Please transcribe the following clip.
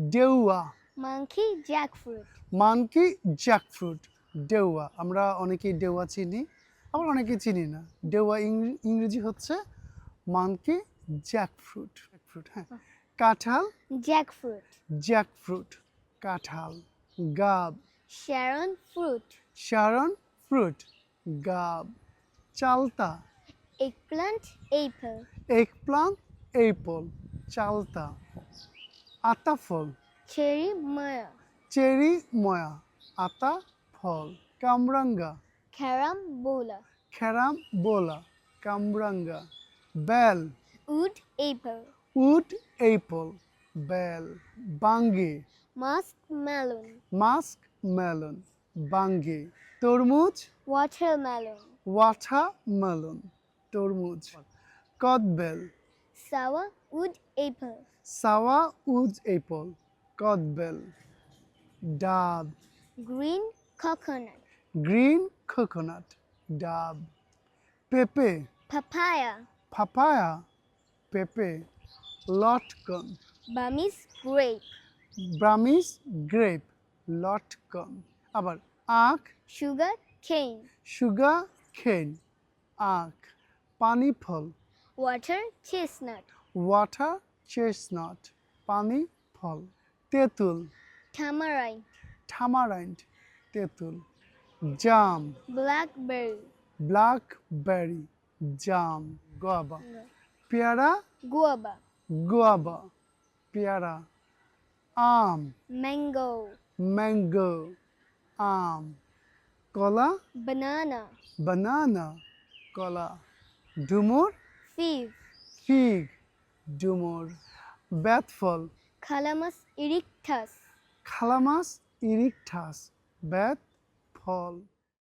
ডেউয়া। Monkey jackfruit. Monkey jackfruit. ডেউয়া, আমরা অনেকেই ডেউয়া চিনি, আবার অনেকেই চিনি না। ডেউয়া ইংরেজি হচ্ছে মানকি জ্যাকফ্রুট। হ্যাঁ। কাঁঠাল, Jackfruit. জ্যাকফ্রুট, কাঁঠাল। গাব, Sharon fruit. শারন ফ্রুট, গাব। চালতা, Eggplant apple. এগপ্লান্ট, এপল, চালতা। আতা ফল, Cherry maya. চেরি ময়া, আতা ফল। কামরাঙ্গা, Carambola. খেরাম বোলা, কামরাঙ্গা। বেল, Wood apple. উড এপল, বেল। বাঙ্গি, Muskmelon. মাস্ক মেলন, বাঙ্গি। তরমুজ, Watermelon. ওয়াটারমেলন, তরমুজ। কদবেল, Sour wood apple. Sour wood apple, কদবেল। ডাব, Green coconut. গ্রিন কোকোনাট, ডাব। পেঁপে, Papaya. পাপায়া, পেঁপে। লটকন, Burmese grape. ব্রামিস গ্রেপ, লটকন। আবার আখ, Sugar cane. সুগার খেন, আখ। পানি ফল, Water chestnut. ওয়াটার চেস্টনাট, পানি ফল। তেঁতুল, Tamarind. থামারাইন্ড, তেঁতুল। জাম, Blackberry. ব্ল্যাকবেরি, জাম। গোয়াবা, পেয়ারা, Guava. গোয়াবা, পেয়ারা। আম, Mango. ম্যাঙ্গো, আম। কলা, Banana. বানানা, কলা। ডুমুর, Fig. ফিগ, ডুমুর। বেতফল, Calamus erectus. খালামাস ইরিকঠাস, বেত ফল।